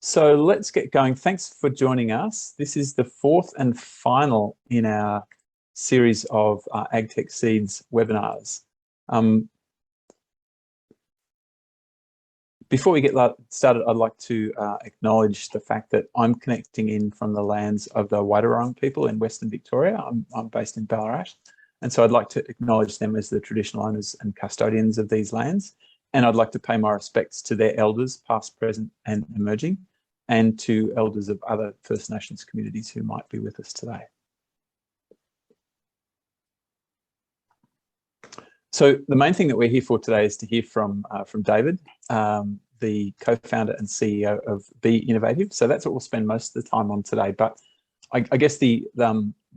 So let's get going. Thanks for joining us. This is the fourth and final in our series of AgTech Seeds webinars. Before we get started, I'd like to acknowledge the fact that I'm connecting in from the lands of the Wadawurrung people in Western Victoria. I'm based in Ballarat, and so I'd like to acknowledge them as the traditional owners and custodians of these lands. And I'd like to pay my respects to their elders, past, present, and emerging, and to elders of other First Nations communities who might be with us today. So the main thing that we're here for today is to hear from David, the co-founder and CEO of Bee Innovative. So that's what we'll spend most of the time on today. But I guess the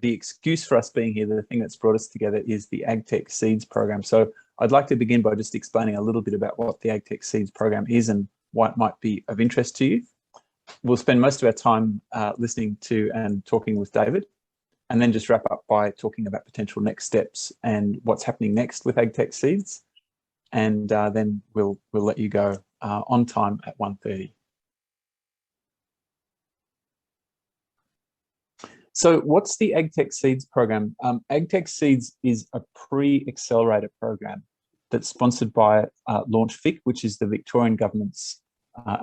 excuse for us being here, the thing that's brought us together, is the AgTech Seeds program. So I'd like to begin by just explaining a little bit about what the AgTech Seeds program is and why it might be of interest to you. We'll spend most of our time listening to and talking with David, and then just wrap up by talking about potential next steps and what's happening next with AgTech Seeds. And then we'll let you go on time at 1:30. So what's the AgTech Seeds program? AgTech Seeds is a pre-accelerator program that's sponsored by Launch Vic, which is the Victorian government's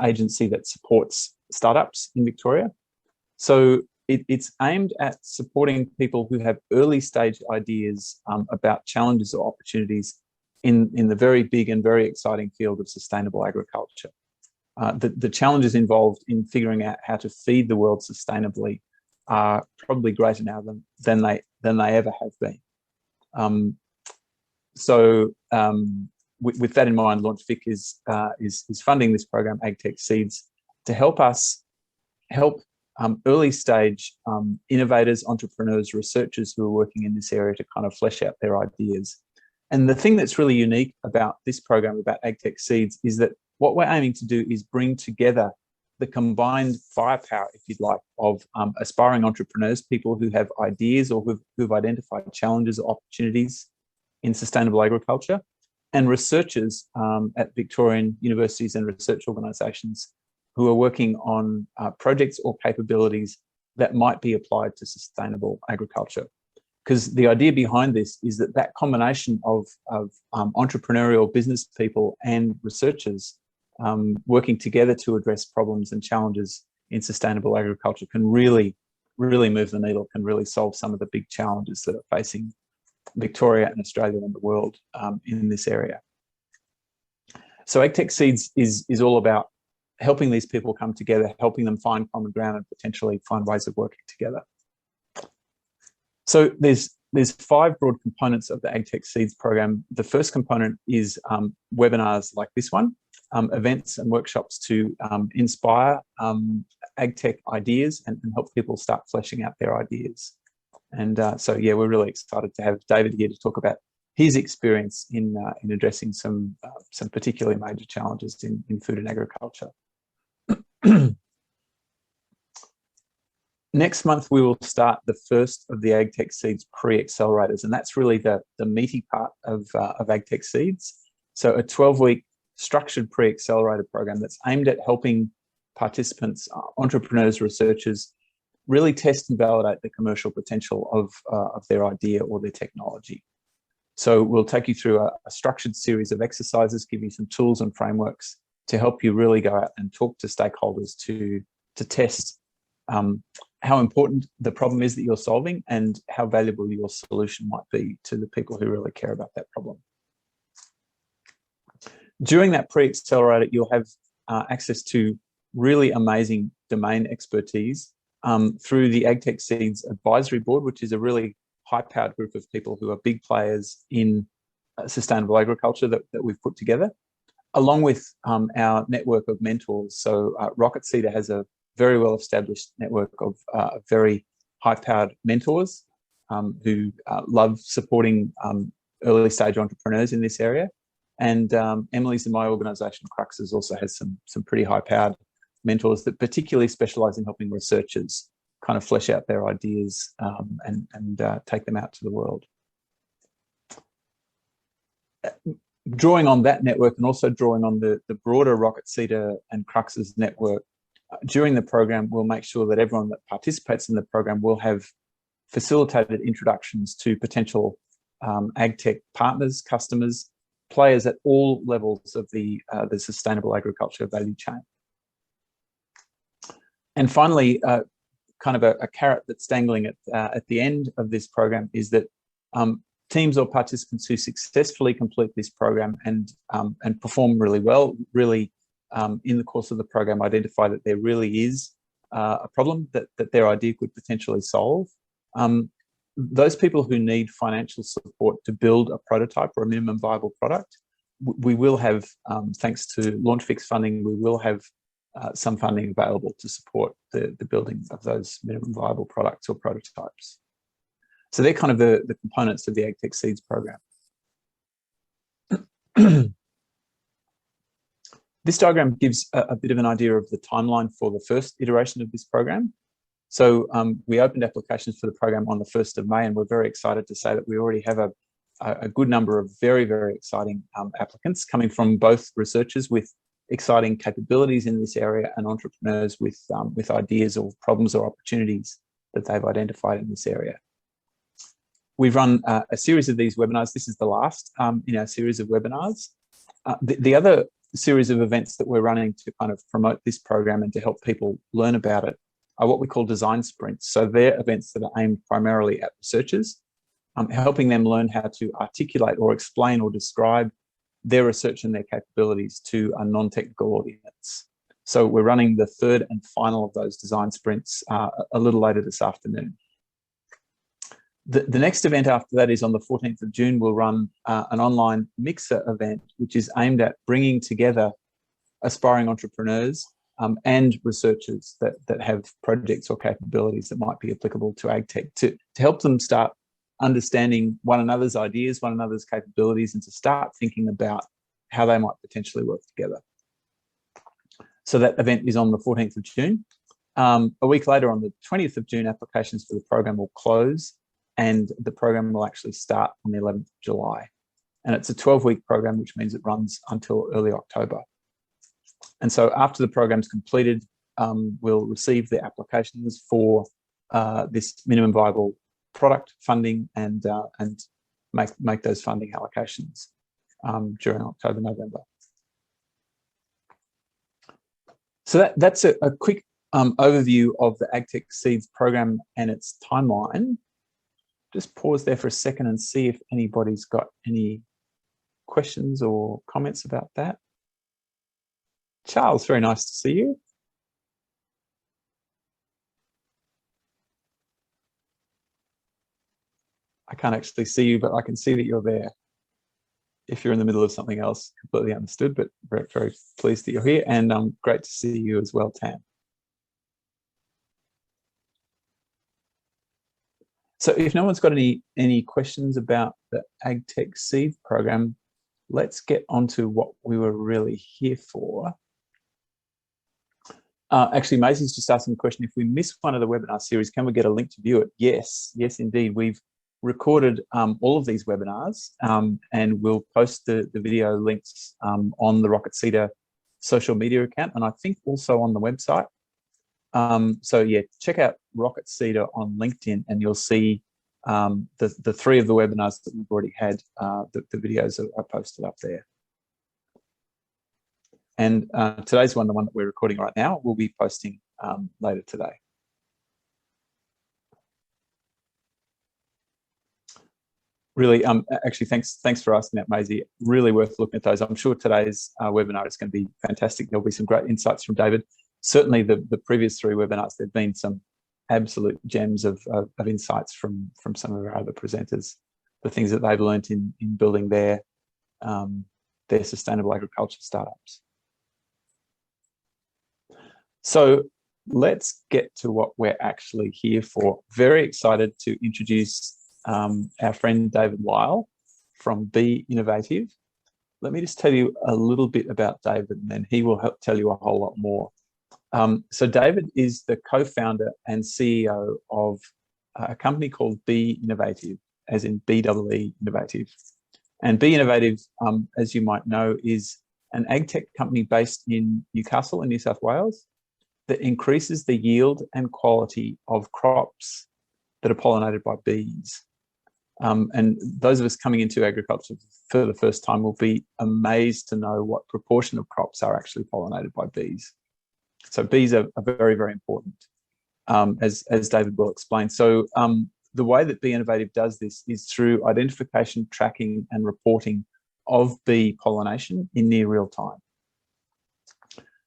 agency that supports startups in Victoria. So it's aimed at supporting people who have early stage ideas about challenges or opportunities in the very big and very exciting field of sustainable agriculture. The challenges involved in figuring out how to feed the world sustainably are probably greater now than they ever have been. With that in mind, Launch Vic is funding this program, AgTech Seeds, to help early stage innovators, entrepreneurs, researchers who are working in this area to kind of flesh out their ideas. And the thing that's really unique about this program, about AgTech Seeds, is that what we're aiming to do is bring together the combined firepower, if you'd like, of aspiring entrepreneurs, people who have ideas or who've identified challenges or opportunities in sustainable agriculture, and researchers at Victorian universities and research organisations who are working on projects or capabilities that might be applied to sustainable agriculture. Because the idea behind this is that combination of entrepreneurial business people and researchers working together to address problems and challenges in sustainable agriculture can really, really move the needle, can really solve some of the big challenges that are facing Victoria and Australia and the world in this area. So AgTech Seeds is all about helping these people come together, helping them find common ground and potentially find ways of working together. So there's 5 broad components of the AgTech Seeds program. The first component is webinars like this one, events and workshops to inspire AgTech ideas and help people start fleshing out their ideas. And so, yeah, we're really excited to have David here to talk about his experience in addressing some particularly major challenges in food and agriculture. Next month, we will start the first of the AgTech Seeds pre-accelerators, and that's really the meaty part of AgTech Seeds. So a 12-week structured pre-accelerator program that's aimed at helping participants, entrepreneurs, researchers, really test and validate the commercial potential of their idea or their technology. So we'll take you through a structured series of exercises, give you some tools and frameworks to help you really go out and talk to stakeholders to test how important the problem is that you're solving and how valuable your solution might be to the people who really care about that problem. During that pre-accelerator, you'll have access to really amazing domain expertise through the AgTech Seeds Advisory Board, which is a really high-powered group of people who are big players in sustainable agriculture that we've put together, along with our network of mentors. So Rocket Seeder has a very well-established network of very high-powered mentors who love supporting early-stage entrepreneurs in this area. And Emily's and my organisation, Cruxes, also has some pretty high-powered mentors that particularly specialise in helping researchers kind of flesh out their ideas and take them out to the world. drawing on that network and also drawing on the broader Rocket Seeder and Crux's network, during the program, we'll make sure that everyone that participates in the program will have facilitated introductions to potential AgTech partners, customers, players at all levels of the sustainable agriculture value chain. And finally, kind of a carrot that's dangling at the end of this program is that teams or participants who successfully complete this program and perform really well, really in the course of the program identify that there really is a problem that their idea could potentially solve. Those people who need financial support to build a prototype or a minimum viable product, we will have, thanks to LaunchFix funding, we will have some funding available to support the building of those minimum viable products or prototypes. So they're kind of the components of the AgTech Seeds program. This diagram gives a bit of an idea of the timeline for the first iteration of this program. So we opened applications for the program on the 1st of May, and we're very excited to say that we already have a good number of very, very exciting applicants coming from both researchers with exciting capabilities in this area and entrepreneurs with ideas or problems or opportunities that they've identified in this area. We've run a series of these webinars. This is the last in our series of webinars. The other series of events that we're running to kind of promote this program and to help people learn about it are what we call design sprints. So they're events that are aimed primarily at researchers, helping them learn how to articulate or explain or describe their research and their capabilities to a non-technical audience. So we're running the third and final of those design sprints a little later this afternoon. The next event after that is on the 14th of June. We'll run an online mixer event, which is aimed at bringing together aspiring entrepreneurs and researchers that have projects or capabilities that might be applicable to AgTech to help them start understanding one another's ideas, one another's capabilities, and to start thinking about how they might potentially work together. So that event is on the 14th of June. A week later, on the 20th of June, applications for the program will close, and the program will actually start on the 11th of July. And it's a 12-week program, which means it runs until early October. And so after the program's completed, we'll receive the applications for this minimum viable product funding and make those funding allocations during October, November. So that's a quick overview of the AgTech Seeds program and its timeline. Just pause there for a second and see if anybody's got any questions or comments about that. Charles, very nice to see you. I can't actually see you, but I can see that you're there. If you're in the middle of something else, completely understood, but very, very pleased that you're here, and great to see you as well, Tam. So if no one's got any questions about the AgTech Seed program, let's get on to what we were really here for. Actually, Maisie's just asking a question. If we miss one of the webinar series, can we get a link to view it? Yes, indeed. We've recorded all of these webinars and we'll post the video links on the Rocket Seeder social media account, and I think also on the website. So yeah, check out Rocket Seeder on LinkedIn and you'll see the three of the webinars that we've already had. The videos are posted up there. And today's one, the one that we're recording right now, we'll be posting later today. Really, actually, thanks for asking that, Maisie. Really worth looking at those. I'm sure today's webinar is going to be fantastic. There'll be some great insights from David. Certainly, the previous three webinars, there've been some absolute gems of insights from some of our other presenters, the things that they've learned in building their sustainable agriculture startups. So let's get to what we're actually here for. Very excited to introduce our friend David Lyall from Bee Innovative. Let me just tell you a little bit about David, and then he will help tell you a whole lot more. So David is the co-founder and CEO of a company called Bee Innovative, as in BEE Innovative. And Bee Innovative, as you might know, is an AgTech company based in Newcastle in New South Wales that increases the yield and quality of crops that are pollinated by bees. And those of us coming into agriculture for the first time will be amazed to know what proportion of crops are actually pollinated by bees. So bees are very, very important, as David will explain. So the way that Bee Innovative does this is through identification, tracking, and reporting of bee pollination in near real time.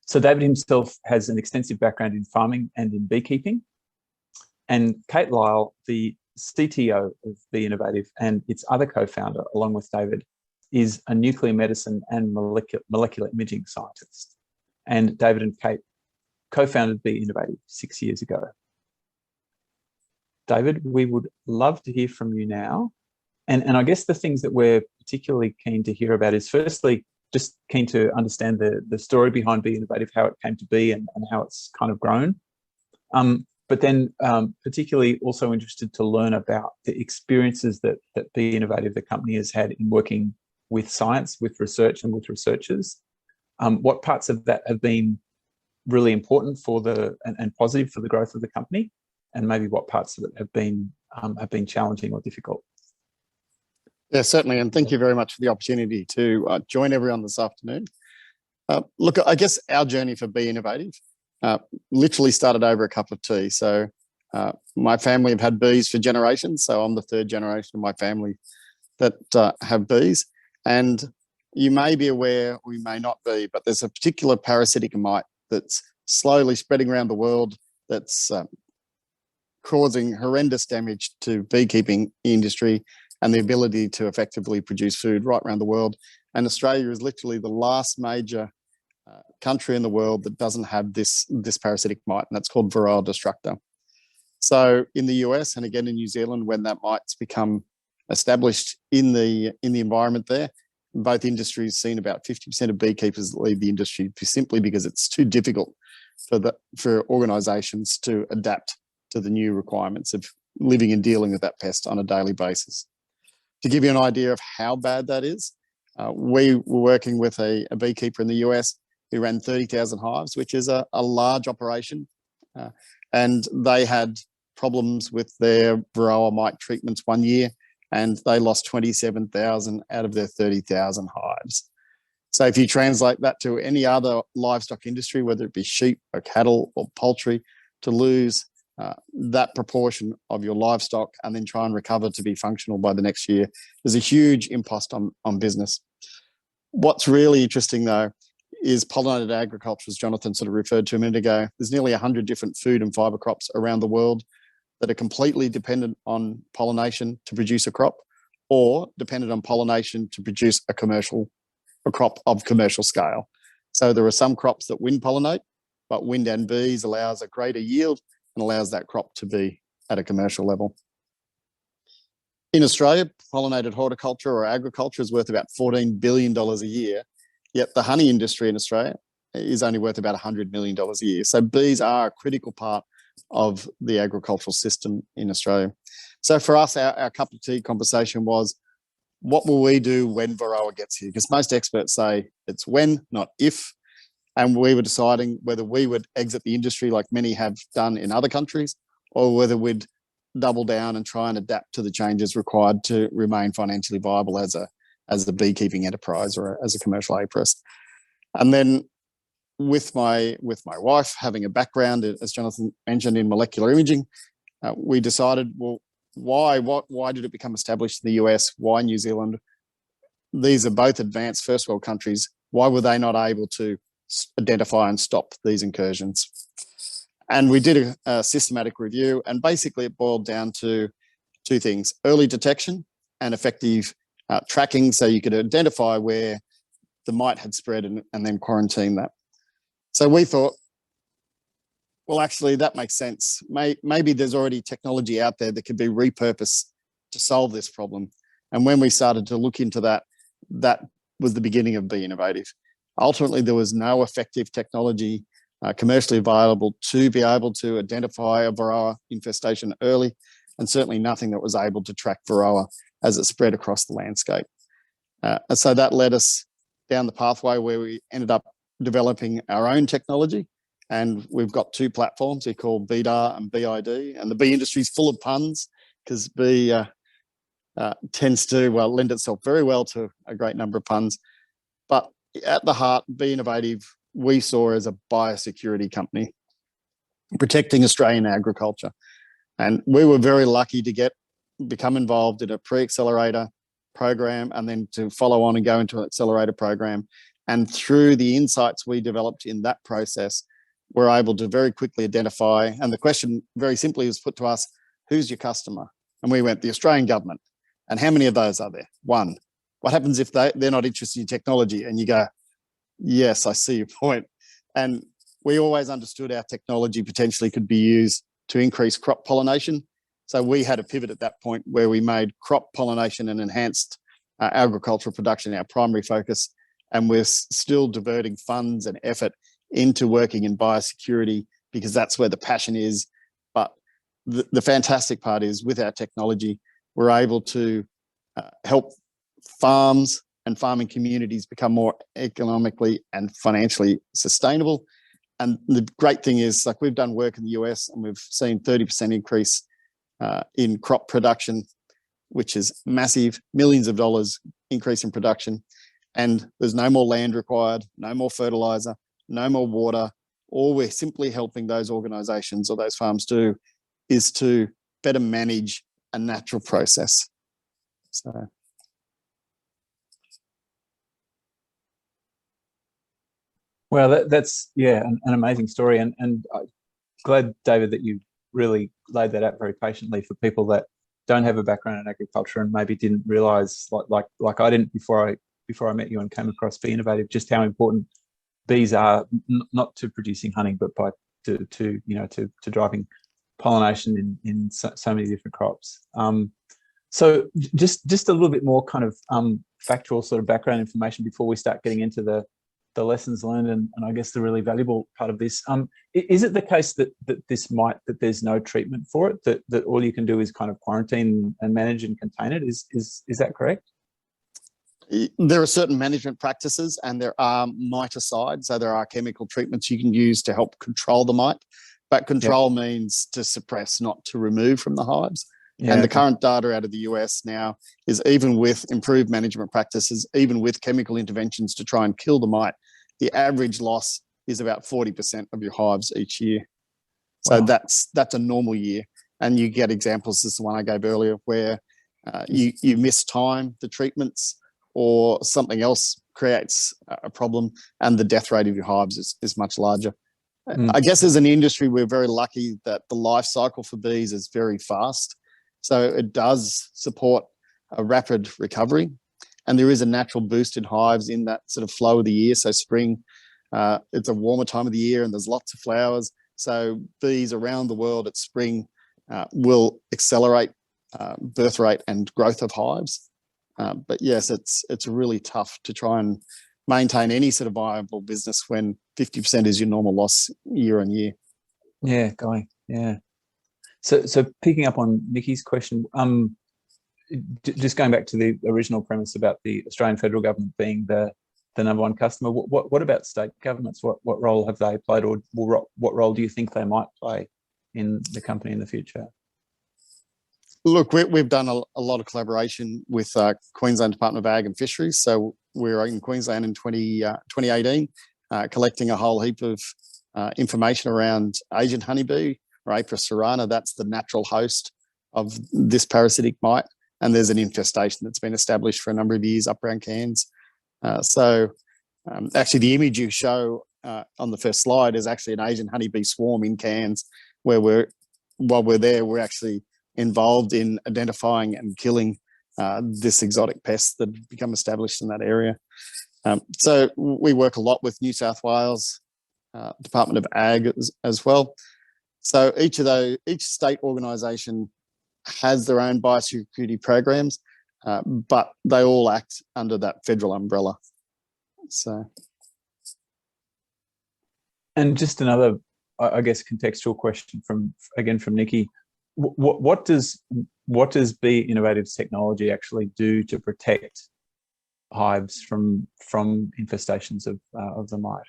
So David himself has an extensive background in farming and in beekeeping. And Kate Lyall, the CTO of Bee Innovative and its other co-founder, along with David, is a nuclear medicine and molecular imaging scientist. And David and Kate co-founded Bee Innovative 6 years ago. David, we would love to hear from you now. And I guess the things that we're particularly keen to hear about is, firstly, just keen to understand the story behind Bee Innovative, how it came to be and how it's kind of grown. But then particularly also interested to learn about the experiences that Bee Innovative, the company, has had in working with science, with research and with researchers. What parts of that have been really important for and positive for the growth of the company, and maybe what parts of it have been challenging or difficult? Yeah, certainly. And thank you very much for the opportunity to join everyone this afternoon. Look, I guess our journey for Bee Innovative literally started over a cup of tea. So my family have had bees for generations. So I'm the third generation of my family that have bees. And you may be aware, or you may not be, but there's a particular parasitic mite that's slowly spreading around the world that's causing horrendous damage to beekeeping industry and the ability to effectively produce food right around the world. And Australia is literally the last major country in the world that doesn't have this parasitic mite, and that's called Varroa destructor. So in the US and again in New Zealand, when that mite's become established in the environment there, both industries seen about 50% of beekeepers leave the industry simply because it's too difficult for organisations to adapt to the new requirements of living and dealing with that pest on a daily basis. To give you an idea of how bad that is, we were working with a beekeeper in the US who ran 30,000 hives, which is a large operation. And they had problems with their Varroa mite treatments one year, and they lost 27,000 out of their 30,000 hives. So if you translate that to any other livestock industry, whether it be sheep or cattle or poultry, to lose that proportion of your livestock and then try and recover to be functional by the next year, there's a huge impost on business. What's really interesting, though, is pollinated agriculture, as Jonathan sort of referred to a minute ago. There's nearly 100 different food and fibre crops around the world that are completely dependent on pollination to produce a crop, or dependent on pollination to produce a crop of commercial scale. So there are some crops that wind pollinate, but wind and bees allows a greater yield and allows that crop to be at a commercial level. In Australia, pollinated horticulture or agriculture is worth about $14 billion a year, yet the honey industry in Australia is only worth about $100 million a year. So bees are a critical part of the agricultural system in Australia. So for us, our cup of tea conversation was, what will we do when Varroa gets here? Because most experts say it's when, not if. And we were deciding whether we would exit the industry like many have done in other countries, or whether we'd double down and try and adapt to the changes required to remain financially viable as a beekeeping enterprise or as a commercial apiarist. And then with my wife having a background, as Jonathan mentioned, in molecular imaging, we decided, well, why did it become established in the US? Why New Zealand? These are both advanced first world countries. Why were they not able to identify and stop these incursions? And we did a systematic review, and basically it boiled down to two things: early detection and effective tracking, so you could identify where the mite had spread and then quarantine that. So we thought, well, actually, that makes sense. Maybe there's already technology out there that could be repurposed to solve this problem. And when we started to look into that, that was the beginning of Bee Innovative. Ultimately, there was no effective technology commercially available to be able to identify a Varroa infestation early, and certainly nothing that was able to track Varroa as it spread across the landscape. So that led us down the pathway where we ended up developing our own technology. And we've got two platforms we call BDAR and BID. And the bee industry is full of puns because bee tends to lend itself very well to a great number of puns. But at the heart, Bee Innovative, we saw as a biosecurity company protecting Australian agriculture. And we were very lucky to become involved in a pre-accelerator program and then to follow on and go into an accelerator program. And through the insights we developed in that process, we're able to very quickly identify, and the question very simply was put to us, who's your customer? And we went, the Australian government. And how many of those are there? One. What happens if they're not interested in technology? And you go, yes, I see your point. And we always understood our technology potentially could be used to increase crop pollination. So we had a pivot at that point where we made crop pollination and enhanced agricultural production our primary focus. And we're still diverting funds and effort into working in biosecurity because that's where the passion is. But the fantastic part is with our technology, we're able to help farms and farming communities become more economically and financially sustainable. And the great thing is, like, we've done work in the US and we've seen 30% increase in crop production, which is massive, millions of dollars increase in production. And there's no more land required, no more fertilizer, no more water. All we're simply helping those organizations or those farms do is to better manage a natural process. So. Well, that's an amazing story, and I'm glad, David, that you really laid that out very patiently for people that don't have a background in agriculture and maybe didn't realise, like I didn't before I met you and came across Bee Innovative, just how important bees are, not to producing honey, but to driving pollination in so many different crops. So just a little bit more kind of factual sort of background information before we start getting into the lessons learned and I guess the really valuable part of this. Is it the case that there's no treatment for it, that all you can do is kind of quarantine and manage and contain it? Is that correct? There are certain management practices and there are miticides. So there are chemical treatments you can use to help control the mite, but control means to suppress, not to remove from the hives. And the current data out of the US now is, even with improved management practices, even with chemical interventions to try and kill the mite, the average loss is about 40% of your hives each year. So that's a normal year. And you get examples, this is the one I gave earlier, where you mistime the treatments or something else creates a problem and the death rate of your hives is much larger. I guess as an industry, we're very lucky that the life cycle for bees is very fast. So it does support a rapid recovery. And there is a natural boost in hives in that sort of flow of the year. So spring, it's a warmer time of the year and there's lots of flowers. So bees around the world at spring will accelerate birth rate and growth of hives. But yes, it's really tough to try and maintain any sort of viable business when 50% is your normal loss year on year. Yeah, going, yeah. So picking up on Nikki's question, just going back to the original premise about the Australian federal government being the number one customer, what about state governments? What role have they played, or what role do you think they might play in the company in the future? Look, we've done a lot of collaboration with Queensland Department of Ag and Fisheries. So we're in Queensland in 2018, collecting a whole heap of information around Asian honeybee, or Apis cerana. That's the natural host of this parasitic mite. And there's an infestation that's been established for a number of years up around Cairns. Actually, the image you show on the first slide is actually an Asian honeybee swarm in Cairns, where while we're there, we're actually involved in identifying and killing this exotic pest that become established in that area. So we work a lot with New South Wales Department of Ag as well. So each state organisation has their own biosecurity programs, but they all act under that federal umbrella. So, and just another, I guess, contextual question from Nikki. What does Bee Innovative's technology actually do to protect hives from infestations of the mite?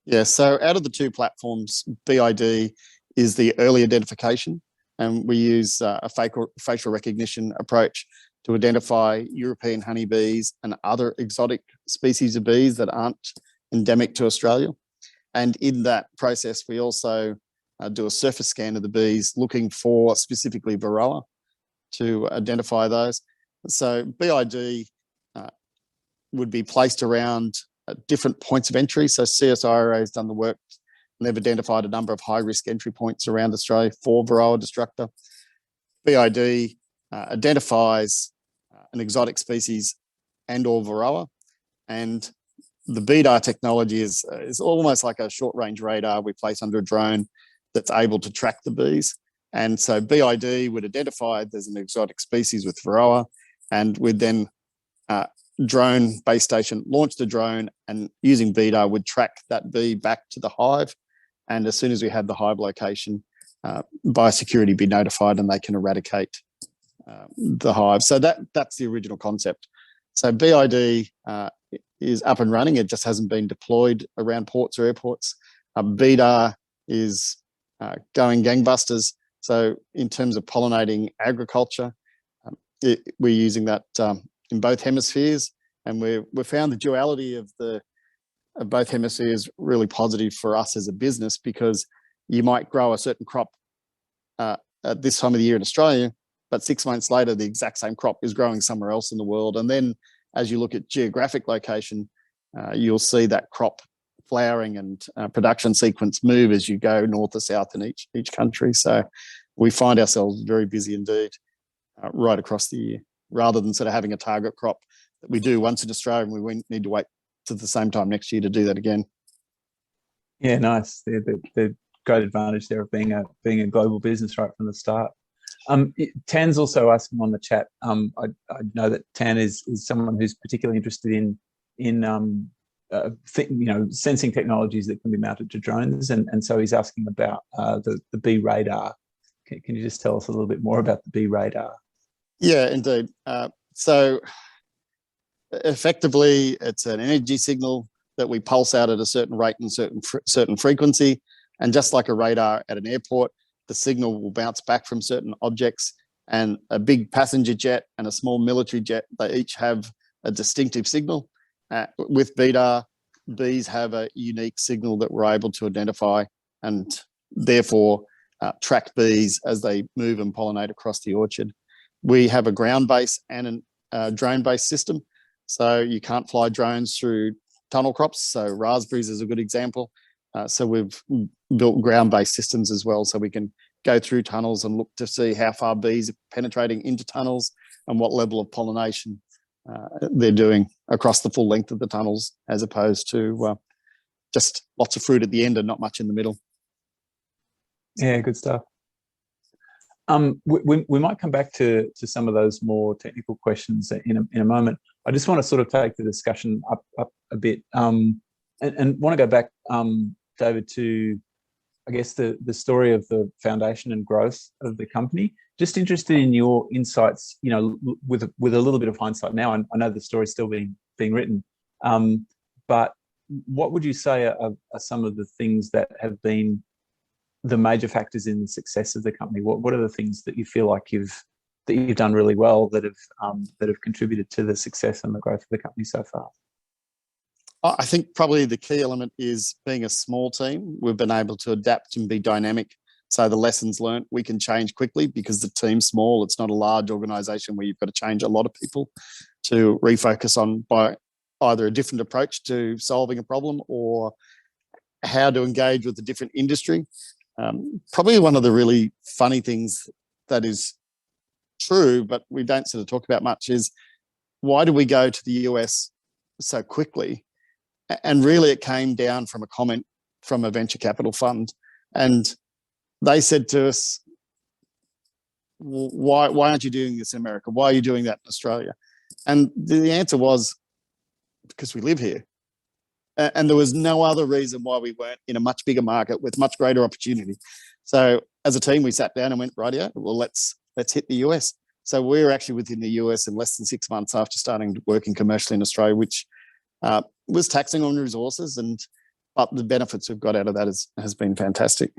Yeah, so out of the two platforms, BID is the early identification, and we use a facial recognition approach to identify European honeybees and other exotic species of bees that aren't endemic to Australia. And in that process, we also do a surface scan of the bees looking for specifically Varroa to identify those. So BID would be placed around different points of entry. So CSIRO has done the work and they've identified a number of high-risk entry points around Australia for Varroa destructor. BID identifies an exotic species and or Varroa, and the BDAR technology is almost like a short-range radar we place under a drone that's able to track the bees. And so BID would identify there's an exotic species with Varroa, and would then drone base station launch the drone, and using BDAR would track that bee back to the hive. And as soon as we have the hive location, biosecurity be notified and they can eradicate the hive. So that's the original concept. So BID is up and running. It just hasn't been deployed around ports or airports. BDAR is going gangbusters. So in terms of pollinating agriculture, we're using that in both hemispheres, and we've found the duality of both hemispheres really positive for us as a business, because you might grow a certain crop at this time of the year in Australia, but 6 months later, the exact same crop is growing somewhere else in the world. And then as you look at geographic location, you'll see that crop flowering and production sequence move as you go north or south in each country. So we find ourselves very busy indeed right across the year, rather than sort of having a target crop that we do once in Australia and we need to wait to the same time next year to do that again. Yeah, nice. The great advantage there of being a global business right from the start. Tan's also asking on the chat. I know that Tan is someone who's particularly interested in sensing technologies that can be mounted to drones, and so he's asking about the bee radar. Can you just tell us a little bit more about the bee radar? Yeah, indeed. So effectively, it's an energy signal that we pulse out at a certain rate and certain frequency. And just like a radar at an airport, the signal will bounce back from certain objects. And a big passenger jet and a small military jet, they each have a distinctive signal. With BDAR, bees have a unique signal that we're able to identify, and therefore track bees as they move and pollinate across the orchard. We have a ground-based and a drone-based system. So you can't fly drones through tunnel crops. So raspberries is a good example. So we've built ground-based systems as well, so we can go through tunnels and look to see how far bees are penetrating into tunnels and what level of pollination they're doing across the full length of the tunnels, as opposed to just lots of fruit at the end and not much in the middle. Yeah, good stuff. We might come back to some of those more technical questions in a moment. I just want to sort of take the discussion up a bit, and want to go back, David, to I guess the story of the foundation and growth of the company. Just interested in your insights, with a little bit of hindsight now. I know the story's still being written, but what would you say are some of the things that have been the major factors in the success of the company? What are the things that you feel like you've done really well that have contributed to the success and the growth of the company so far? I think probably the key element is being a small team. We've been able to adapt and be dynamic. So the lessons learned, we can change quickly because the team's small. It's not a large organization where you've got to change a lot of people to refocus on by either a different approach to solving a problem or how to engage with a different industry. Probably one of the really funny things that is true, but we don't sort of talk about much, is why do we go to the US so quickly? And really it came down from a comment from a venture capital fund. And they said to us, why aren't you doing this in America? Why are you doing that in Australia? And the answer was, because we live here. And there was no other reason why we weren't in a much bigger market with much greater opportunity. So as a team, we sat down and went, rightio, well, let's hit the US. So we're actually within the US in less than 6 months after starting working commercially in Australia, which was taxing on resources, but the benefits we've got out of that has been fantastic.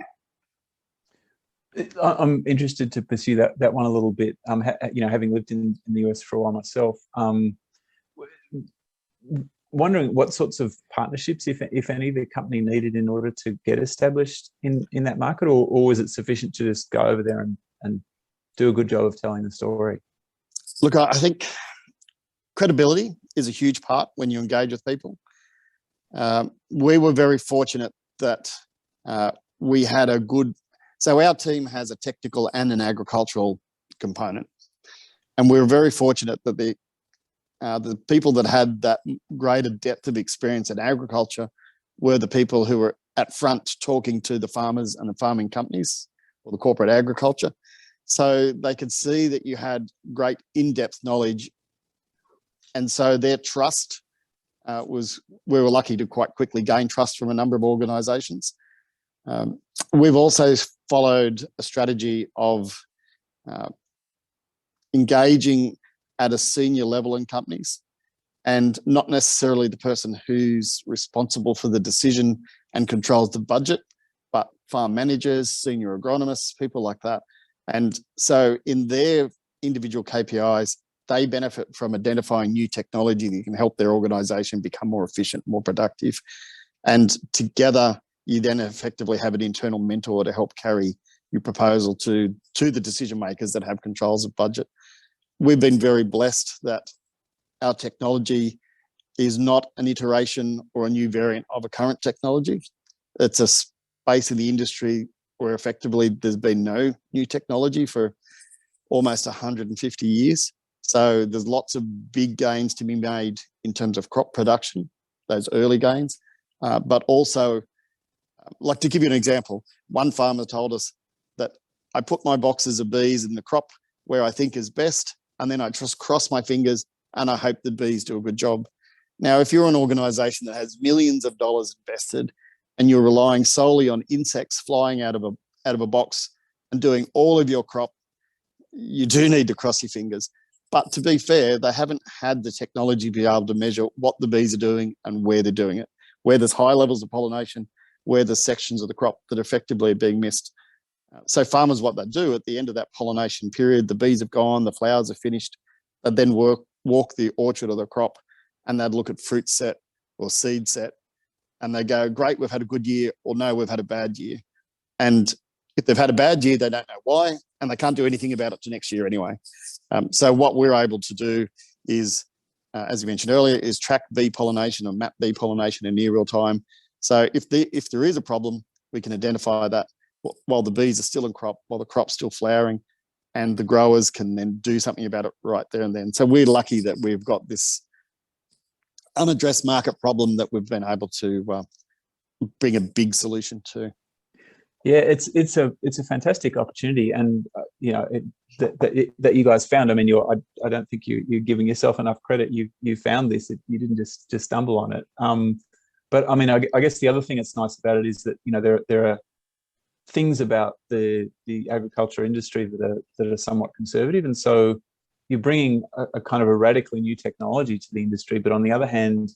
I'm interested to pursue that one a little bit. Having lived in the US for a while myself, wondering what sorts of partnerships, if any, the company needed in order to get established in that market, or was it sufficient to just go over there and do a good job of telling the story? Look, I think credibility is a huge part when you engage with people. We were very fortunate that we had a good. So our team has a technical and an agricultural component, and we were very fortunate that the people that had that greater depth of experience in agriculture were the people who were at front talking to the farmers and the farming companies or the corporate agriculture. So they could see that you had great in-depth knowledge. And so their trust we were lucky to quite quickly gain trust from a number of organisations. We've also followed a strategy of engaging at a senior level in companies, and not necessarily the person who's responsible for the decision and controls the budget, but farm managers, senior agronomists, people like that. And so in their individual KPIs, they benefit from identifying new technology that can help their organisation become more efficient, more productive. And together, you then effectively have an internal mentor to help carry your proposal to the decision makers that have controls of budget. We've been very blessed that our technology is not an iteration or a new variant of a current technology. It's a space in the industry where effectively there's been no new technology for almost 150 years. So there's lots of big gains to be made in terms of crop production, those early gains, but also, like to give you an example, one farmer told us that I put my boxes of bees in the crop where I think is best, and then I just cross my fingers and I hope the bees do a good job. Now, if you're an organisation that has millions of dollars invested and you're relying solely on insects flying out of a box and doing all of your crop, you do need to cross your fingers. But to be fair, they haven't had the technology to be able to measure what the bees are doing and where they're doing it, where there's high levels of pollination, where there's sections of the crop that effectively are being missed. So farmers, what they do at the end of that pollination period, the bees have gone, the flowers are finished, they then walk the orchard or the crop, and they'd look at fruit set or seed set, and they go, great, we've had a good year, or no, we've had a bad year. And if they've had a bad year, they don't know why, and they can't do anything about it to next year anyway. So what we're able to do is, as you mentioned earlier, is track bee pollination or map bee pollination in near real time. So if there is a problem, we can identify that while the bees are still in crop, while the crop's still flowering, and the growers can then do something about it right there and then. So we're lucky that we've got this unaddressed market problem that we've been able to bring a big solution to. Yeah, it's a fantastic opportunity, and that you guys found. I mean, I don't think you're giving yourself enough credit. You found this. You didn't just stumble on it. But I mean, I guess the other thing that's nice about it is that there are things about the agriculture industry that are somewhat conservative, and so you're bringing a kind of a radically new technology to the industry. But on the other hand,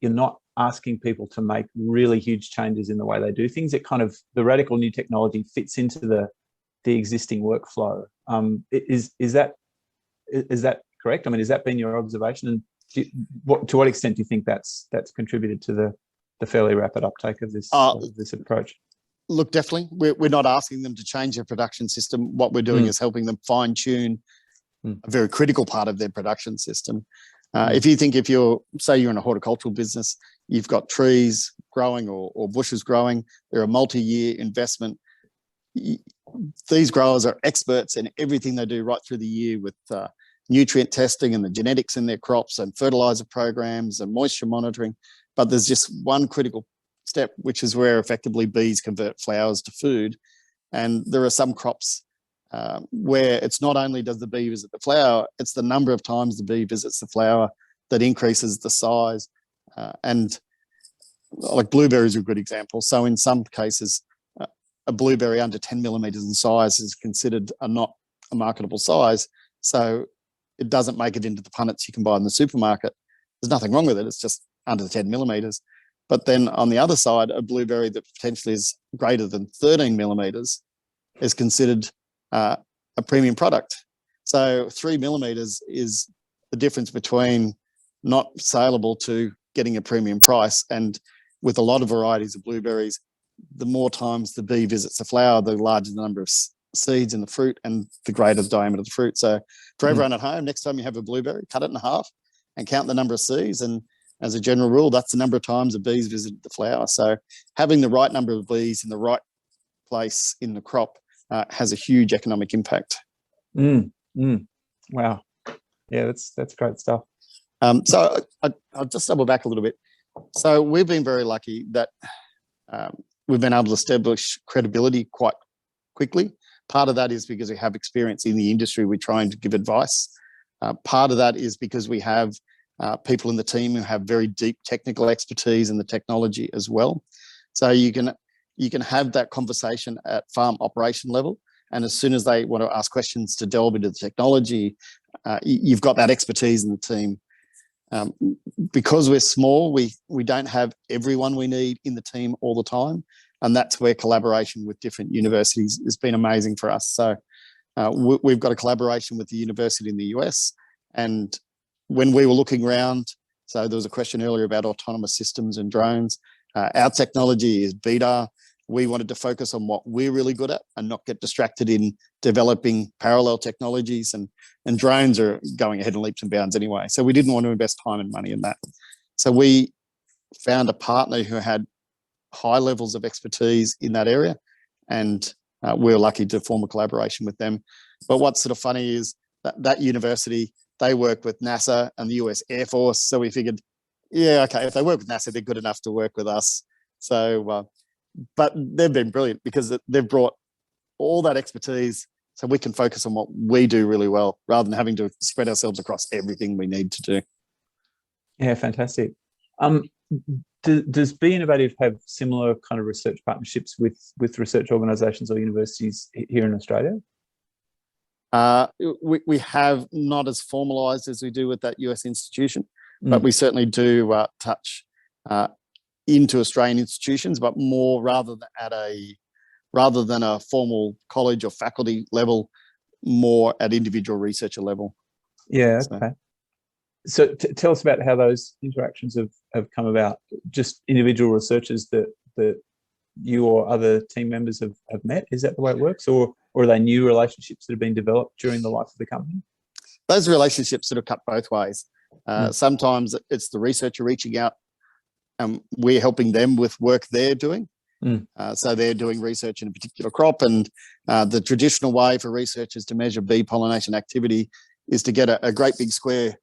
you're not asking people to make really huge changes in the way they do things. The radical new technology fits into the existing workflow. Is that correct? I mean, has that been your observation? And to what extent do you think that's contributed to the fairly rapid uptake of this approach? Look, definitely. We're not asking them to change their production system. What we're doing is helping them fine tune a very critical part of their production system. If you're in a horticultural business, you've got trees growing or bushes growing, they're a multi-year investment. These growers are experts in everything they do right through the year with nutrient testing and the genetics in their crops and fertilizer programs and moisture monitoring. But there's just one critical step, which is where effectively bees convert flowers to food. And there are some crops where it's not only does the bee visit the flower, it's the number of times the bee visits the flower that increases the size. And like blueberries are a good example. So in some cases, a blueberry under 10 millimeters in size is considered not a marketable size. So it doesn't make it into the punnets you can buy in the supermarket. There's nothing wrong with it. It's just under the 10 millimeters. But then on the other side, a blueberry that potentially is greater than 13 millimeters is considered a premium product. So 3 millimeters is the difference between not saleable to getting a premium price. And with a lot of varieties of blueberries, the more times the bee visits the flower, the larger the number of seeds in the fruit and the greater the diameter of the fruit. So for everyone at home, next time you have a blueberry, cut it in half and count the number of seeds. And as a general rule, that's the number of times the bees visited the flower. So having the right number of bees in the right place in the crop has a huge economic impact. Wow. Yeah, that's great stuff. So I'll just double back a little bit. So we've been very lucky that we've been able to establish credibility quite quickly. Part of that is because we have experience in the industry. We're trying to give advice. Part of that is because we have people in the team who have very deep technical expertise in the technology as well. So you can have that conversation at farm operation level. And as soon as they want to ask questions to delve into the technology, you've got that expertise in the team. Because we're small, we don't have everyone we need in the team all the time. And that's where collaboration with different universities has been amazing for us. So we've got a collaboration with the university in the US. And when we were looking around, so there was a question earlier about autonomous systems and drones. Our technology is beta. We wanted to focus on what we're really good at and not get distracted in developing parallel technologies, and drones are going ahead in leaps and bounds anyway. So we didn't want to invest time and money in that. So we found a partner who had high levels of expertise in that area, and we were lucky to form a collaboration with them. But what's sort of funny is that university, they work with NASA and the US Air Force. So we figured, yeah, okay, if they work with NASA, they're good enough to work with us. So, but they've been brilliant because they've brought all that expertise so we can focus on what we do really well rather than having to spread ourselves across everything we need to do. Yeah, fantastic. Does Bee Innovative have similar kind of research partnerships with research organisations or universities here in Australia? We have not as formalised as we do with that US institution, but we certainly do touch into Australian institutions, but more rather than a formal college or faculty level, more at individual researcher level. Yeah, okay. So tell us about how those interactions have come about. Just individual researchers that you or other team members have met? Is that the way it works? Or are they new relationships that have been developed during the life of the company? Those relationships sort of cut both ways. Sometimes it's the researcher reaching out and we're helping them with work they're doing. So they're doing research in a particular crop, and the traditional way for researchers to measure bee pollination activity is to get a great big square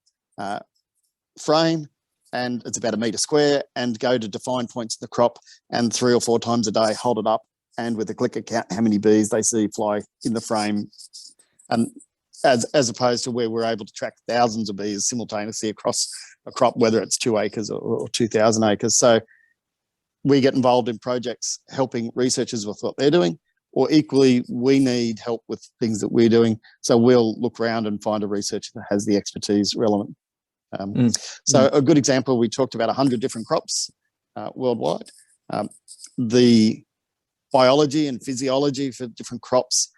frame, and it's about 1 metre square, and go to defined points in the crop and 3 or 4 times a day hold it up and with a clicker count how many bees they see fly in the frame. And as opposed to where we're able to track thousands of bees simultaneously across a crop, whether it's 2 acres or 2,000 acres. So we get involved in projects helping researchers with what they're doing, or equally we need help with things that we're doing. So we'll look around and find a researcher that has the expertise relevant. So a good example, we talked about 100 different crops worldwide. The biology and physiology for different crops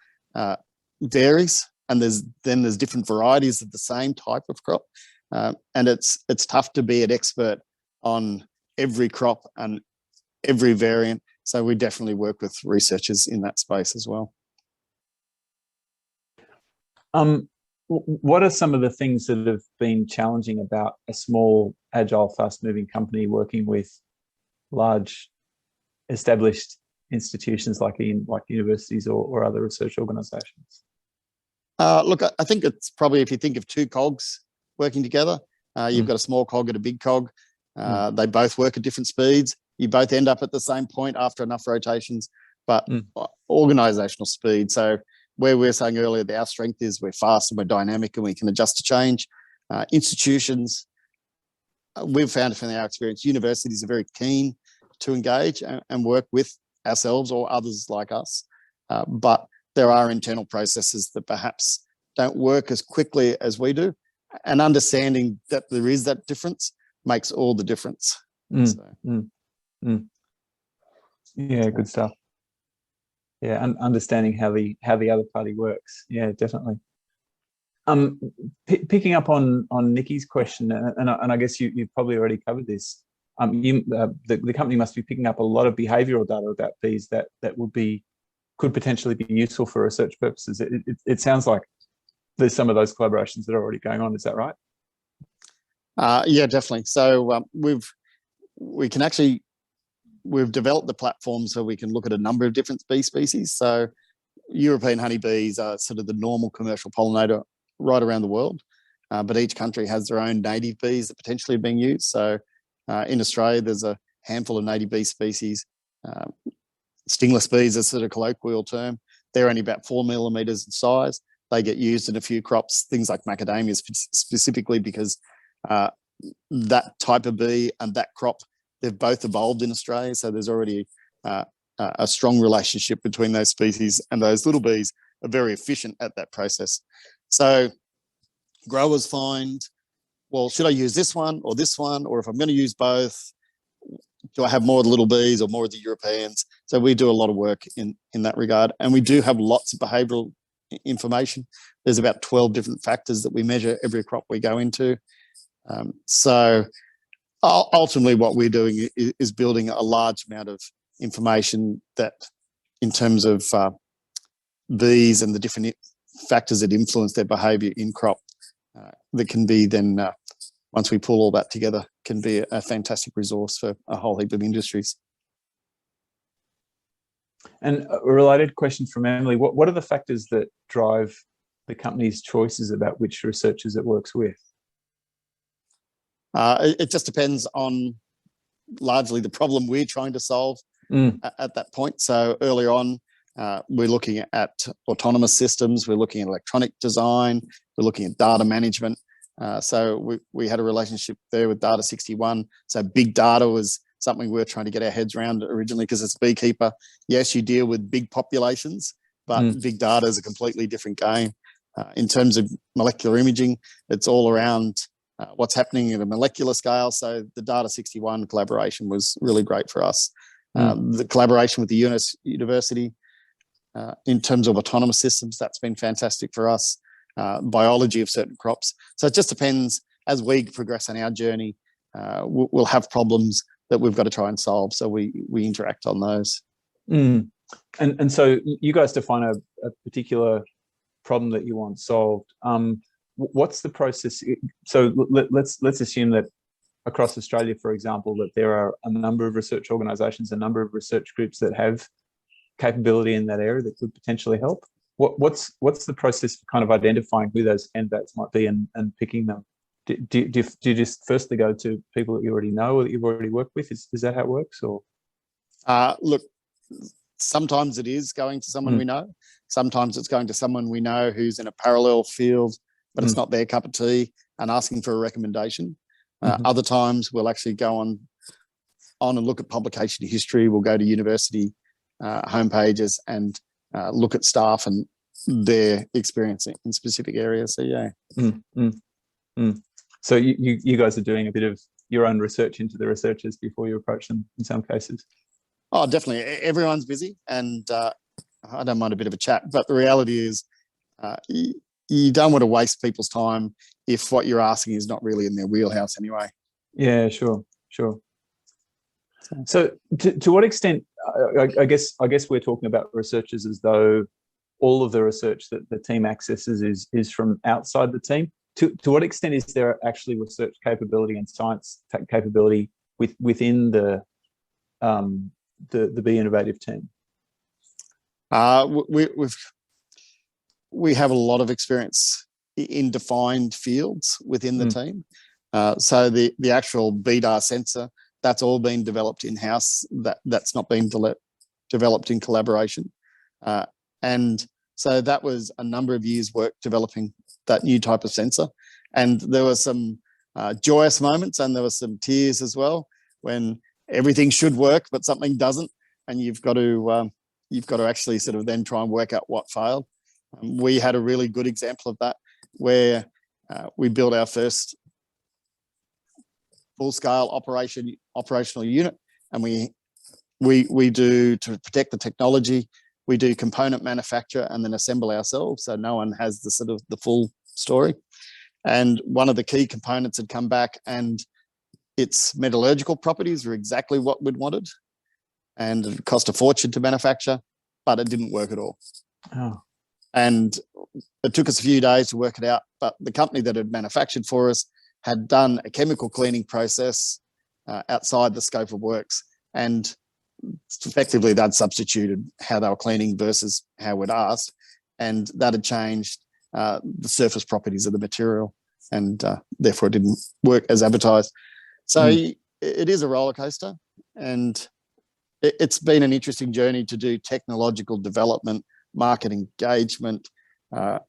varies, and there's different varieties of the same type of crop. And it's tough to be an expert on every crop and every variant. So we definitely work with researchers in that space as well. What are some of the things that have been challenging about a small, agile, fast-moving company working with large, established institutions like universities or other research organisations? Look, I think it's probably, if you think of 2 cogs working together, you've got a small cog and a big cog. They both work at different speeds. You both end up at the same point after enough rotations, but organisational speed. So where we were saying earlier that our strength is we're fast and we're dynamic and we can adjust to change. Institutions, we've found from our experience, universities are very keen to engage and work with ourselves or others like us. But there are internal processes that perhaps don't work as quickly as we do, and understanding that there is that difference makes all the difference. Yeah, good stuff. Yeah, and understanding how the other party works. Yeah, definitely. Picking up on Nikki's question, and I guess you've probably already covered this. The company must be picking up a lot of behavioural data about bees that could potentially be useful for research purposes. It sounds like there's some of those collaborations that are already going on. Is that right? Yeah, definitely. So we've developed the platform so we can look at a number of different bee species. So European honeybees are sort of the normal commercial pollinator right around the world, but each country has their own native bees that potentially are being used. So in Australia, there's a handful of native bee species. Stingless bees is sort of a colloquial term. They're only about 4 millimeters in size. They get used in a few crops, things like macadamias specifically, because that type of bee and that crop, they've both evolved in Australia. So there's already a strong relationship between those species, and those little bees are very efficient at that process. So growers find, well, should I use this one? Or if I'm going to use both, do I have more of the little bees or more of the Europeans? So we do a lot of work in that regard. And we do have lots of behavioural information. There's about 12 different factors that we measure every crop we go into. So ultimately what we're doing is building a large amount of information that, in terms of bees and the different factors that influence their behaviour in crop, that can be then, once we pull all that together, can be a fantastic resource for a whole heap of industries. And a related question from Emily, what are the factors that drive the company's choices about which researchers it works with? It just depends on largely the problem we're trying to solve at that point. So earlier on, we're looking at autonomous systems, we're looking at electronic design, we're looking at data management. So we had a relationship there with Data 61. So big data was something we were trying to get our heads around originally, because as a beekeeper, yes, you deal with big populations, but big data is a completely different game. In terms of molecular imaging, it's all around what's happening at a molecular scale. So the Data 61 collaboration was really great for us. The collaboration with the university in terms of autonomous systems, that's been fantastic for us. Biology of certain crops. So it just depends. As we progress on our journey, we'll have problems that we've got to try and solve. So we interact on those. And so you guys define a particular problem that you want solved. What's the process? So let's assume that across Australia, for example, that there are a number of research organisations, a number of research groups that have capability in that area that could potentially help. What's the process for kind of identifying who those candidates might be and picking them? Do you just firstly go to people that you already know or that you've already worked with? Is that how it works? Or look, sometimes it is going to someone we know. Sometimes it's going to someone we know who's in a parallel field, but it's not their cup of tea, and asking for a recommendation. Other times we'll actually go on and look at publication history. We'll go to university homepages and look at staff and their experience in specific areas. So yeah. So you guys are doing a bit of your own research into the researchers before you approach them in some cases? Oh, definitely. Everyone's busy, and I don't mind a bit of a chat, but the reality is you don't want to waste people's time if what you're asking is not really in their wheelhouse anyway. Yeah, sure. So to what extent, I guess we're talking about researchers as though all of the research that the team accesses is from outside the team. To what extent is there actually research capability and science capability within the Bee Innovative team? We have a lot of experience in defined fields within the team. So the actual BDAR sensor, that's all been developed in-house. That's not been developed in collaboration. And so that was a number of years' work developing that new type of sensor. And there were some joyous moments, and there were some tears as well, when everything should work but something doesn't, and you've got to actually sort of then try and work out what failed. We had a really good example of that, where we built our first full-scale operational unit, and we do, to protect the technology, we do component manufacture and then assemble ourselves, so no one has the sort of the full story. And one of the key components had come back, and its metallurgical properties were exactly what we'd wanted, and it cost a fortune to manufacture, but it didn't work at all. Oh. And it took us a few days to work it out, but the company that had manufactured for us had done a chemical cleaning process outside the scope of works, and effectively they'd substituted how they were cleaning versus how we'd asked, and that had changed the surface properties of the material, and therefore it didn't work as advertised. So it is a roller coaster, and it's been an interesting journey to do technological development, market engagement, to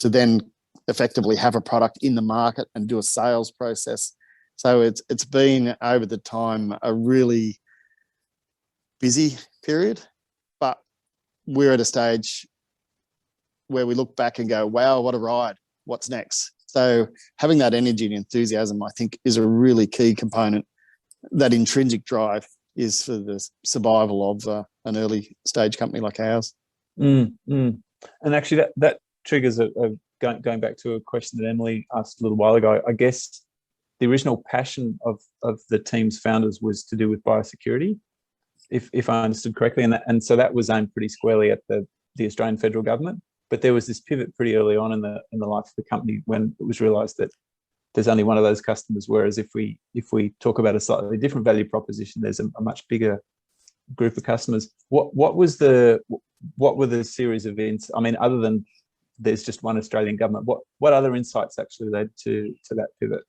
then effectively have a product in the market and do a sales process. So it's been, over the time, a really busy period, but we're at a stage where we look back and go, wow, what a ride, what's next? So having that energy and enthusiasm, I think, is a really key component. That intrinsic drive is for the survival of an early stage company like ours. And actually that triggers going back to a question that Emily asked a little while ago. I guess the original passion of the team's founders was to do with biosecurity, if I understood correctly, and so that was aimed pretty squarely at the Australian federal government. But there was this pivot pretty early on in the life of the company, when it was realised that there's only one of those customers, whereas if we talk about a slightly different value proposition, there's a much bigger group of customers. What were the series of events? I mean, other than there's just one Australian government, what other insights actually led to that pivot?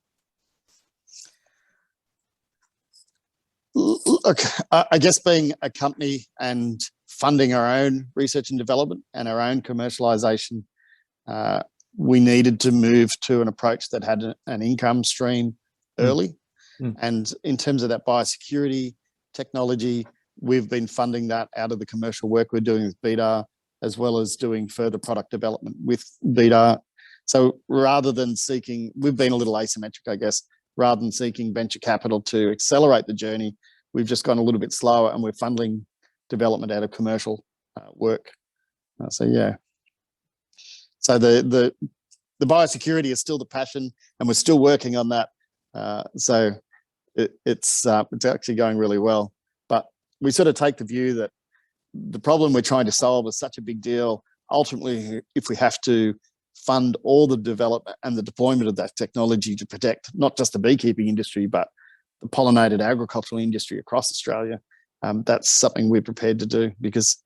Look, I guess being a company and funding our own research and development and our own commercialization, we needed to move to an approach that had an income stream early. And in terms of that biosecurity technology, we've been funding that out of the commercial work we're doing with BDAR, as well as doing further product development with BDAR. So rather than seeking, we've been a little asymmetric, I guess, rather than seeking venture capital to accelerate the journey, we've just gone a little bit slower, and we're funding development out of commercial work. So yeah. So the biosecurity is still the passion, and we're still working on that. So it's actually going really well. But we sort of take the view that the problem we're trying to solve is such a big deal. Ultimately, if we have to fund all the development and the deployment of that technology to protect not just the beekeeping industry, but the pollinated agricultural industry across Australia, that's something we're prepared to do, because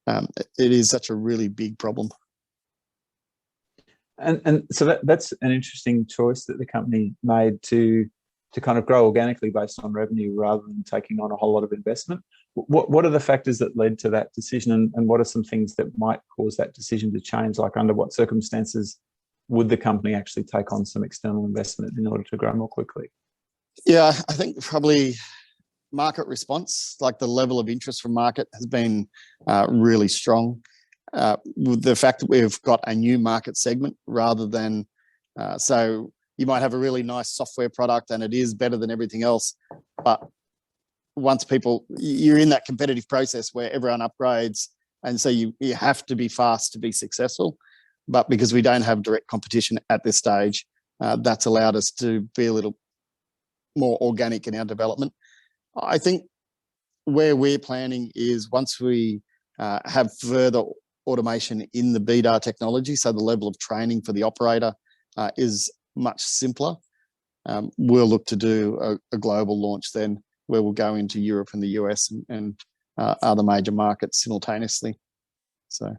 it is such a really big problem. And so that's an interesting choice that the company made to kind of grow organically based on revenue rather than taking on a whole lot of investment. What are the factors that led to that decision, and what are some things that might cause that decision to change? Like, under what circumstances would the company actually take on some external investment in order to grow more quickly? Yeah, I think probably market response, like the level of interest from market, has been really strong. The fact that we've got a new market segment rather than, so you might have a really nice software product and it is better than everything else, but once you're in that competitive process where everyone upgrades, and so you have to be fast to be successful. But because we don't have direct competition at this stage, that's allowed us to be a little more organic in our development. I think where we're planning is, once we have further automation in the BDAR technology, so the level of training for the operator is much simpler, we'll look to do a global launch then, where we'll go into Europe and the US and other major markets simultaneously. So,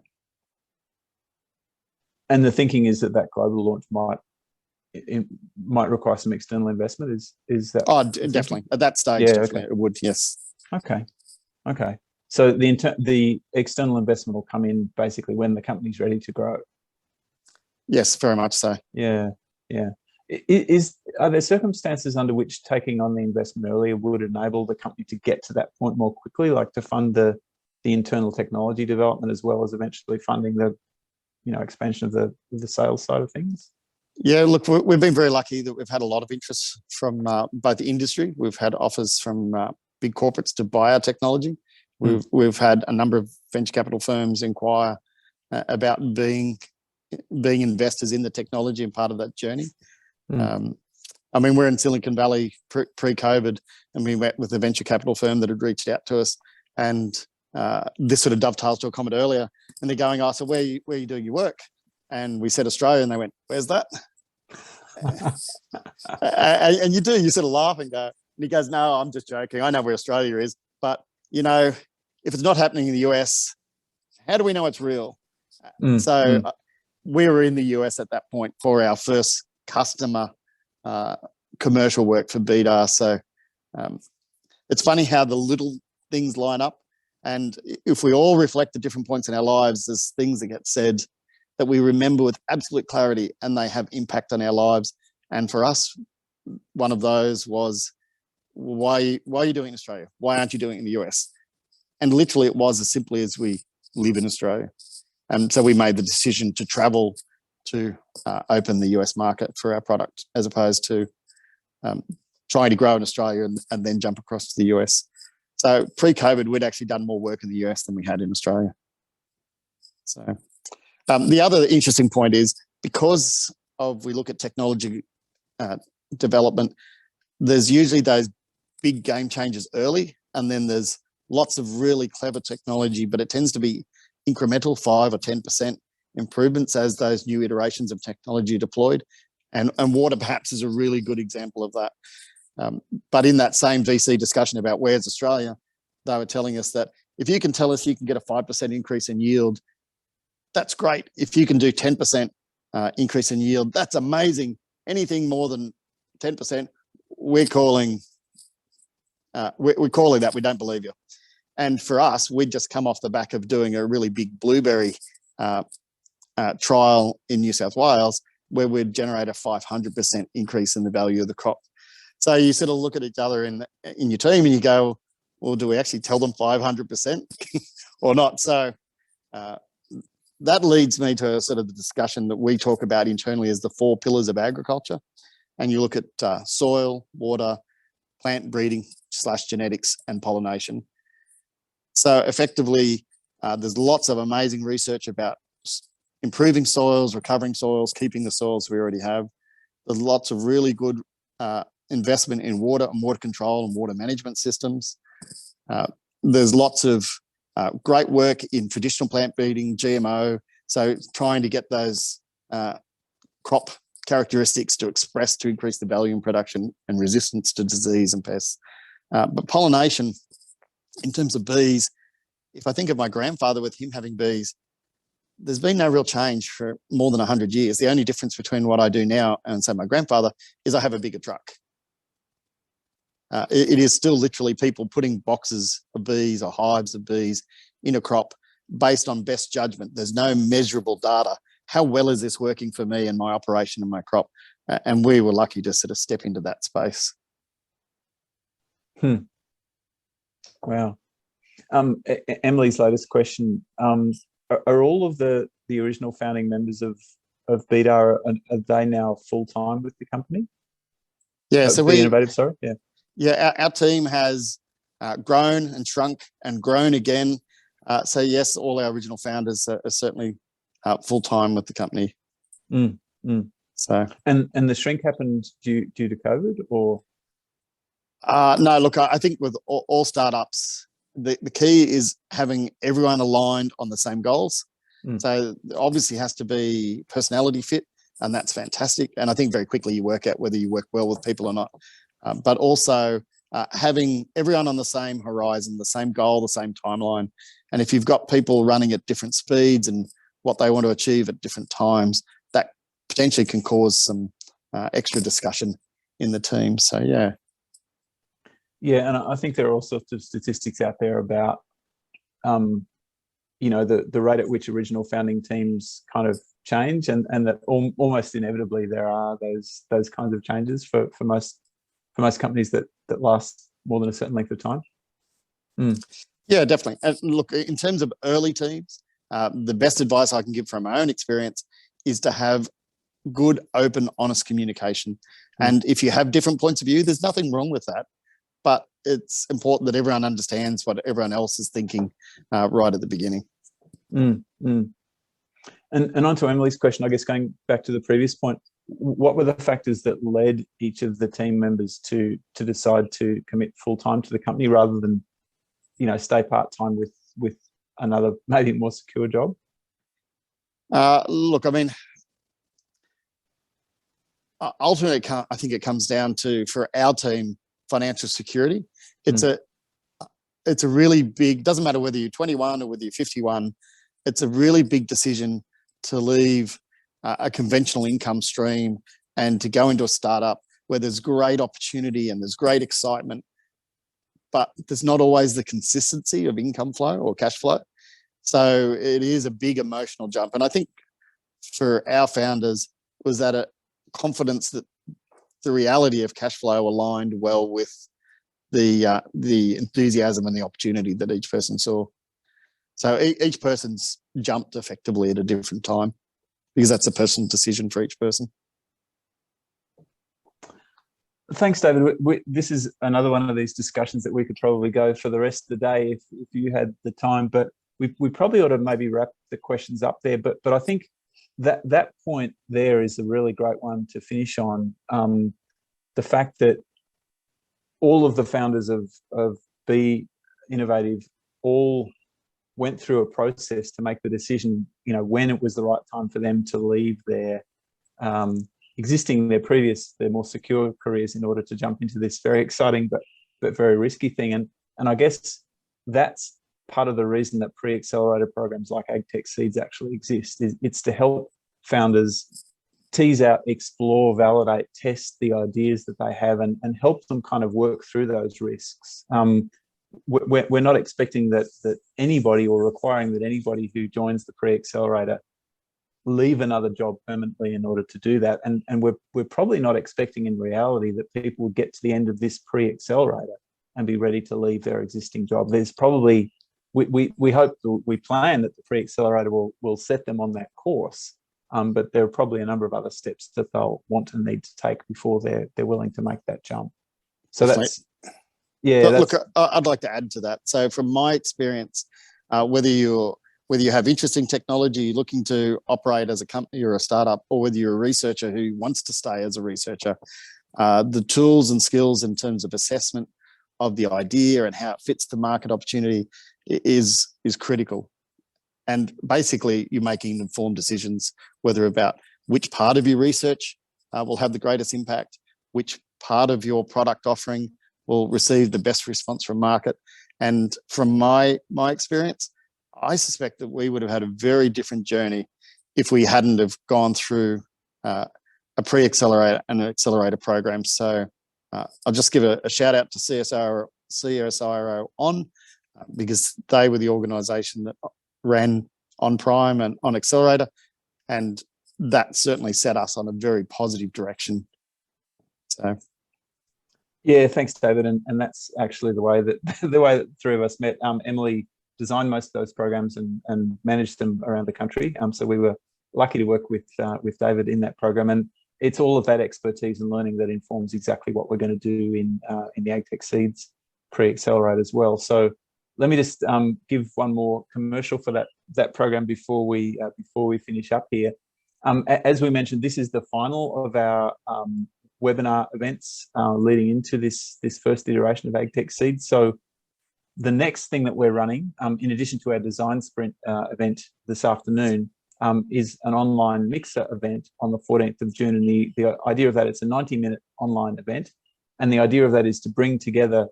and the thinking is that global launch might require some external investment. Is that? Oh, definitely. At that stage, yeah, definitely it would. Yes. Okay. So the external investment will come in basically when the company's ready to grow. Yes, very much so. Yeah. Are there circumstances under which taking on the investment earlier would enable the company to get to that point more quickly, like to fund the internal technology development as well as eventually funding expansion of the sales side of things? Yeah, look, we've been very lucky that we've had a lot of interest from both the industry. We've had offers from big corporates to buy our technology. We've had a number of venture capital firms inquire about being investors in the technology and part of that journey. I mean, we're in Silicon Valley pre-COVID, and we met with a venture capital firm that had reached out to us, and this sort of dovetails to a comment earlier. And they're going, "Oh, so where are you doing your work?" And we said Australia, and they went, "Where's that?" And you sort of laugh and go, and he goes, "No, I'm just joking. I know where Australia is, but if it's not happening in the US, how do we know it's real?" We were in the US at that point for our first customer commercial work for BDAR. So it's funny how the little things line up, and if we all reflect the different points in our lives, there's things that get said that we remember with absolute clarity, and they have impact on our lives. And for us, one of those was, why are you doing it in Australia? Why aren't you doing it in the US? And literally it was as simply as we live in Australia. And so we made the decision to travel to open the US market for our product, as opposed to trying to grow in Australia and then jump across to the US. So pre-COVID, we'd actually done more work in the US than we had in Australia. So the other interesting point is, because we look at technology development, there's usually those big game changers early, and then there's lots of really clever technology, but it tends to be incremental 5 or 10% improvements as those new iterations of technology are deployed. And water perhaps is a really good example of that. But in that same VC discussion about where's Australia, they were telling us that if you can tell us you can get a 5% increase in yield, that's great. If you can do 10% increase in yield, that's amazing. Anything more than 10%, we're calling that we don't believe you. And for us, we'd just come off the back of doing a really big blueberry trial in New South Wales, where we'd generate a 500% increase in the value of the crop. So you sort of look at each other in your team and you go, well, do we actually tell them 500% or not? So that leads me to sort of the discussion that we talk about internally as the 4 pillars of agriculture. And you look at soil, water, plant breeding / genetics, and pollination. So effectively, there's lots of amazing research about improving soils, recovering soils, keeping the soils we already have. There's lots of really good investment in water and water control and water management systems. There's lots of great work in traditional plant breeding, GMO, so trying to get those crop characteristics to express to increase the value in production and resistance to disease and pests. But pollination, in terms of bees, if I think of my grandfather with him having bees, there's been no real change for more than 100 years. The only difference between what I do now and, say, my grandfather is I have a bigger truck. It is still literally people putting boxes of bees or hives of bees in a crop based on best judgment. There's no measurable data. How well is this working for me and my operation and my crop? And we were lucky to sort of step into that space. Wow. Emily's latest question, are all of the original founding members of BDAR, are they now full-time with the company? Yeah, so Bee Innovative, sorry. Yeah, our team has grown and shrunk and grown again. So yes, all our original founders are certainly full-time with the company. So and the shrink happened due to COVID, or? No, look, I think with all startups, the key is having everyone aligned on the same goals. So there obviously has to be personality fit, and that's fantastic. And I think very quickly you work out whether you work well with people or not. But also having everyone on the same horizon, the same goal, the same timeline. And if you've got people running at different speeds and what they want to achieve at different times, that potentially can cause some extra discussion in the team. So, yeah. Yeah, and I think there are all sorts of statistics out there about, the rate at which original founding teams kind of change, and that almost inevitably there are those kinds of changes for most companies that last more than a certain length of time. Yeah, definitely. And look, in terms of early teams, The best advice I can give from my own experience is to have good, open, honest communication. And if you have different points of view, there's nothing wrong with that. But it's important that everyone understands what everyone else is thinking right at the beginning. And on to Emily's question, I guess going back to the previous point, what were the factors that led each of the team members to decide to commit full time to the company rather than, stay part time with another maybe more secure job? Look, I mean, ultimately, I think it comes down to, for our team, financial security. It's a really big, doesn't matter whether you're 21 or whether you're 51, it's a really big decision to leave a conventional income stream and to go into a startup where there's great opportunity and there's great excitement, but there's not always the consistency of income flow or cash flow. So it is a big emotional jump. And I think for our founders was that a confidence that the reality of cash flow aligned well with the enthusiasm and the opportunity that each person saw. So each person's jumped effectively at a different time because that's a personal decision for each person. Thanks, David. This is another one of these discussions that we could probably go for the rest of the day if you had the time, but we probably ought to maybe wrap the questions up there. But I think that point there is a really great one to finish on. The fact that all of the founders of Bee Innovative all went through a process to make the decision, when it was the right time for them to leave their their more secure careers in order to jump into this very exciting but very risky thing. And I guess that's part of the reason that pre-accelerator programs like AgTech Seeds actually exist. It's to help founders tease out, explore, validate, test the ideas that they have and help them kind of work through those risks. We're not expecting that anybody or requiring that anybody who joins the pre-accelerator leave another job permanently in order to do that. And we're probably not expecting in reality that people will get to the end of this pre-accelerator and be ready to leave their existing job. There's probably, we hope, we plan that the pre-accelerator will set them on that course. But there are probably a number of other steps that they'll want and need to take before they're willing to make that jump. So that's, look, I'd like to add to that. So from my experience, whether you have interesting technology, you're looking to operate as a company or a startup, or whether you're a researcher who wants to stay as a researcher, the tools and skills in terms of assessment of the idea and how it fits the market opportunity is critical. And basically, you're making informed decisions, whether about which part of your research will have the greatest impact, which part of your product offering will receive the best response from market. And from my experience, I suspect that we would have had a very different journey if we hadn't have gone through a pre-accelerator and an accelerator program. So I'll just give a shout out to CSIRO because they were the organisation that ran on Prime and on Accelerator, and that certainly set us on a very positive direction. So, yeah, thanks, David, and that's actually the way that the three of us met. Emily designed most of those programs and managed them around the country. So we were lucky to work with David in that program, and it's all of that expertise and learning that informs exactly what we're going to do in the AgTech Seeds pre-accelerator as well. So let me just give one more commercial for that program before we finish up here. As we mentioned, this is the final of our webinar events leading into this first iteration of AgTech Seeds. So the next thing that we're running, in addition to our design sprint event this afternoon, is an online mixer event on the 14th of June. And the idea of that, it's a 90-minute online event. And the idea of that is to bring together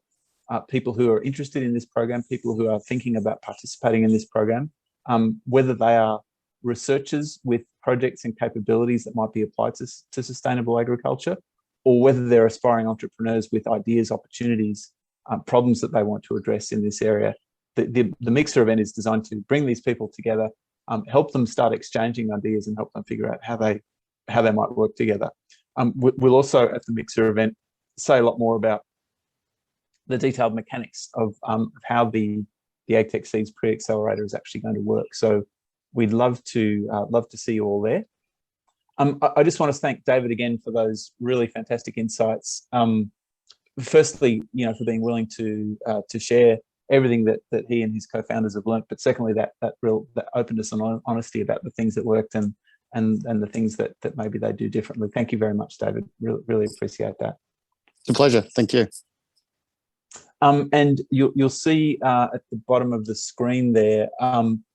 people who are interested in this program, people who are thinking about participating in this program, whether they are researchers with projects and capabilities that might be applied to sustainable agriculture, or whether they're aspiring entrepreneurs with ideas, opportunities, problems that they want to address in this area. The mixer event is designed to bring these people together, help them start exchanging ideas and help them figure out how they might work together. We'll also, at the mixer event, say a lot more about the detailed mechanics of how the AgTech Seeds pre-accelerator is actually going to work. So we'd love to see you all there. I just want to thank David again for those really fantastic insights. Firstly, for being willing to share everything that he and his co-founders have learned, but secondly, that openness and honesty about the things that worked and the things that maybe they do differently. Thank you very much, David. Really appreciate that. It's a pleasure. Thank you. And you'll see at the bottom of the screen there,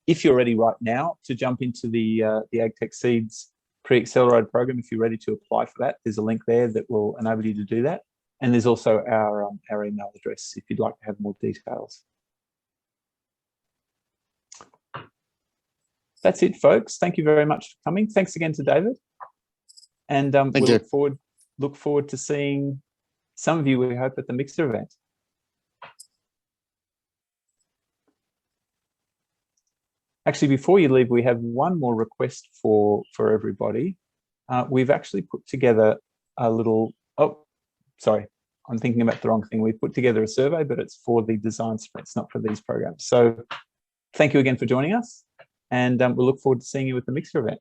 if you're ready right now to jump into the AgTech Seeds pre-accelerated program, if you're ready to apply for that, there's a link there that will enable you to do that. And there's also our email address if you'd like to have more details. That's it, folks. Thank you very much for coming. Thanks again to David. And we look forward to seeing some of you, we hope, at the Mixer event. Actually, before you leave, we have one more request for everybody. We've actually put together a little, sorry, I'm thinking about the wrong thing. We've put together a survey, but it's for the design sprints, not for these programs. So thank you again for joining us, and we'll look forward to seeing you at the Mixer event.